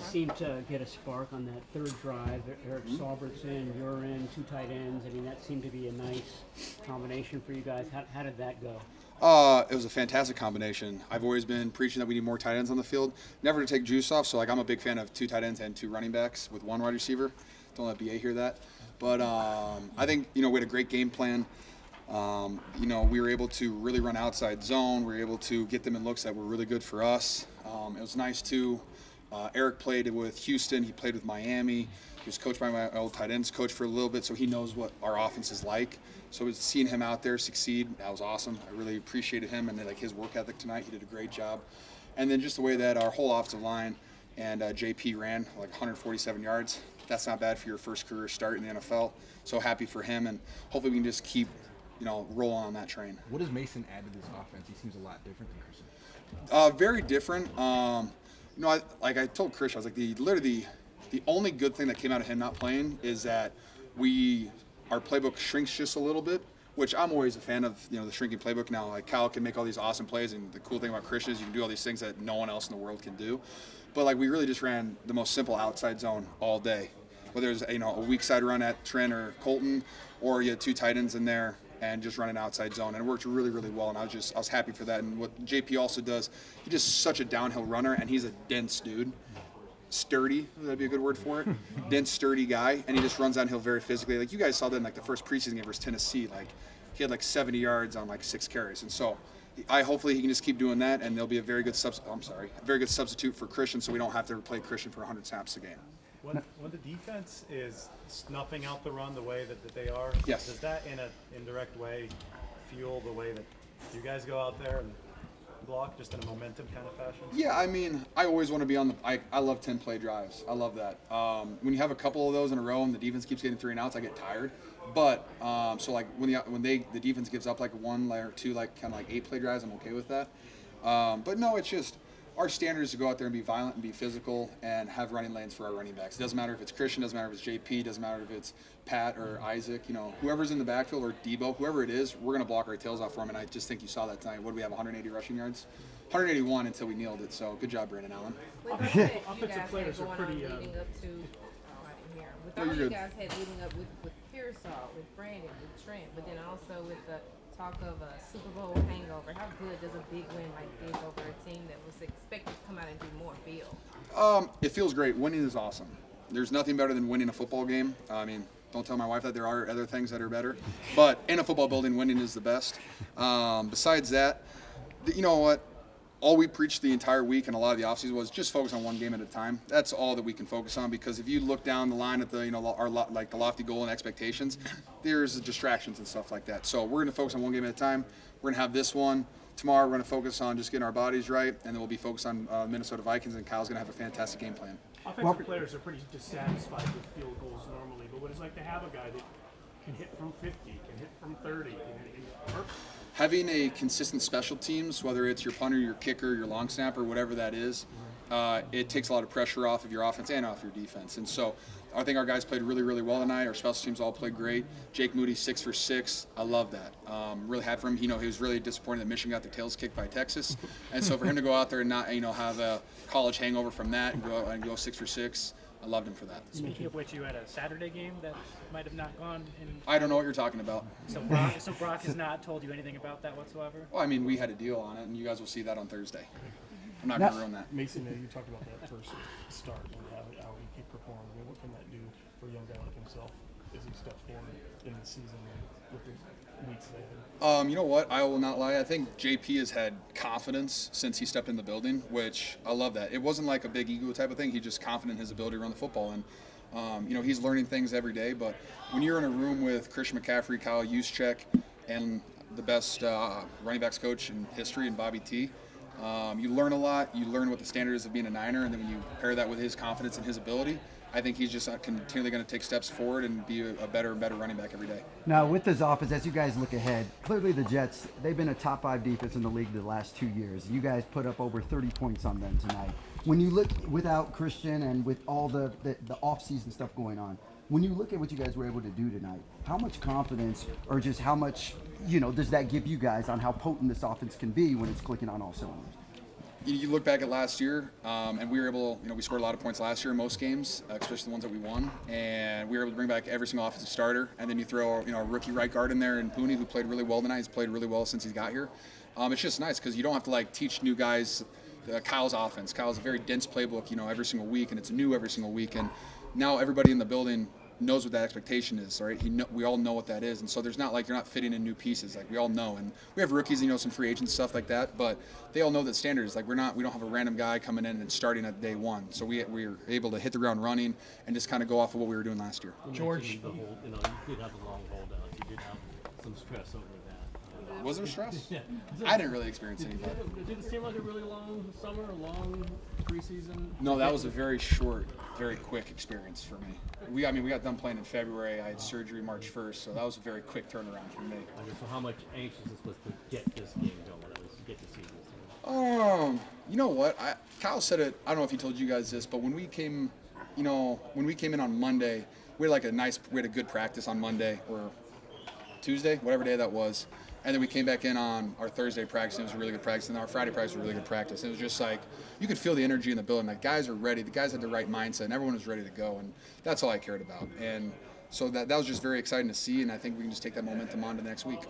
seemed to get a spark on that third drive. Eric Saubert's in, you're in, two tight ends. I mean, that seemed to be a nice combination for you guys. How did that go? It was a fantastic combination. I've always been preaching that we need more tight ends on the field. Never to take juice off, so I'm a big fan of two tight ends and two running backs with one wide receiver. Don't let BA hear that. But I think, we had a great game plan. We were able to really run outside zone. We were able to get them in looks that were really good for us. It was nice too. Eric played with Houston. He played with Miami. He was coached by my old tight ends coach for a little bit, so he knows what our offense is like. So seeing him out there succeed, that was awesome. I really appreciated him and his work ethic tonight. He did a great job. And then just the way that our whole offensive line and JP ran 147 yards. That's not bad for your first career start in the NFL. So happy for him, and hopefully we can just keep rolling on that train. What does Mason add to this offense? He seems a lot different than Christian. Very different. I told Chris, I was like, the only good thing that came out of him not playing is that our playbook shrinks just a little bit, which I'm always a fan of, the shrinking playbook. Now, Kyle can make all these awesome plays, and the cool thing about Christian is you can do all these things that no one else in the world can do. But we really just ran the most simple outside zone all day, whether it's a weak side run at Trent or Colton, or you had two tight ends in there and just run an outside zone, and it worked really, really well. And I was happy for that. And what JP also does, he's just such a downhill runner, and he's a dense dude. Sturdy, that'd be a good word for it. Dense, sturdy guy, and he just runs downhill very physically. You guys saw that in the first preseason game versus Tennessee. He had 70 yards on 6 carries, and so hopefully he can just keep doing that, and there'll be a very good substitute for Christian, so we don't have to play Christian for 100 snaps a game. When the defense is snuffing out the run the way that they are, yes, does that in an indirect way fuel the way that you guys go out there and block just in a momentum kind of fashion? Yeah, I always want to be on I love 10-play drives. I love that. When you have a couple of those in a row and the defense keeps getting 3 and outs, I get tired. But when the defense gives up 1 or 2 8-play drives, I'm okay with that. But no, it's just our standard is to go out there and be violent and be physical and have running lanes for our running backs. It doesn't matter if it's Christian, doesn't matter if it's JP, doesn't matter if it's Pat or Isaac. Whoever's in the backfield or Debo, whoever it is, we're going to block our tails off for him. And I just think you saw that tonight. What do we have, 180 rushing yards? 181 until we nailed it. So good job, Brandon Allen. Offensive players are pretty. Leading up to with all you guys had leading up with Pearsall, with Brandon, with Trent, but then also with the talk of a Super Bowl hangover. How good does a big win like this over a team that was expected to come out and do more feel? It feels great. Winning is awesome. There's nothing better than winning a football game. Don't tell my wife that. There are other things that are better. But in a football building, winning is the best. Besides that, you know what? All we preached the entire week and a lot of the offseason was just focus on one game at a time. That's all that we can focus on, because if you look down the line at the the lofty goal and expectations, there's distractions and stuff like that. So we're going to focus on one game at a time. We're going to have this one tomorrow. We're going to focus on just getting our bodies right, and then we'll be focused on Minnesota Vikings, and Kyle's going to have a fantastic game plan. Offensive players are pretty dissatisfied with field goals normally, but what it's like to have a guy that can hit from 50, can hit from 30, can hit. Having a consistent special teams, whether it's your punter, your kicker, your long snapper, whatever that is, it takes a lot of pressure off of your offense and off your defense. And so I think our guys played really, really well tonight. Our special teams all played great. Jake Moody, 6 for 6. I love that. Really happy for him. He was really disappointed that Michigan got their tails kicked by Texas. And so for him to go out there and not, have a college hangover from that and go 6 for 6, I loved him for that. Speaking of which, you had a Saturday game that might have not gone in. I don't know what you're talking about. So Brock has not told you anything about that whatsoever? Well, we had a deal on it, and you guys will see that on Thursday. I'm not going to ruin that. Mason, you talked about that first start and how he performed. What can that do for a young guy like himself as he steps forward in the season and with the weeks ahead? You know what? I will not lie. I think JP has had confidence since he stepped in the building, which I love that. It wasn't like a big ego type of thing. He's just confident in his ability to run the football. And, he's learning things every day. But when you're in a room with Christian McCaffrey, Kyle Juszczyk, and the best running backs coach in history, and Bobby T, you learn a lot. You learn what the standard is of being a Niner, and then when you pair that with his confidence and his ability, I think he's just continually going to take steps forward and be a better and better running back every day. Now, with this offense, as you guys look ahead, clearly the Jets, they've been a top 5 defense in the league the last 2 years. You guys put up over 30 points on them tonight. When you look without Christian and with all the off-season stuff going on, when you look at what you guys were able to do tonight, how much confidence or just how much, does that give you guys on how potent this offense can be when it's clicking on all cylinders? you look back at last year, and we were able, we scored a lot of points last year in most games, especially the ones that we won, and we were able to bring back every single offensive starter, and then you throw, a rookie right guard in there in Pooney, who played really well tonight. He's played really well since he got here. It's just nice because you don't have to teach new guys Kyle's offense. Kyle's a very dense playbook, every single week, and it's new every single week, and now everybody in the building knows what that expectation is, right? We all know what that is, and so there's not you're not fitting in new pieces. We all know, and we have rookies, some free agents, stuff like that, but they all know that standards. We don't have a random guy coming in and starting at day one. So we're able to hit the ground running and just kind of go off of what we were doing last year. George, the whole, you did have the long holdout. You did have some stress over that. Was there stress? Yeah. I didn't really experience any of that. Did it seem like a really long summer, a long preseason? No, that was a very short, very quick experience for me. We got done playing in February. I had surgery March 1st, so that was a very quick turnaround for me. Okay, so how much anxiousness was to get this game going, at least to get the season? You know what? Kyle said it. I don't know if he told you guys this, but when we came in on Monday, we had a good practice on Monday or Tuesday, whatever day that was. And then we came back in on our Thursday practice, and it was a really good practice. And our Friday practice was a really good practice. It was just you could feel the energy in the building. Guys are ready. The guys had the right mindset, and everyone was ready to go. And that's all I cared about. And so that was just very exciting to see, and I think we can just take that momentum on to the next week.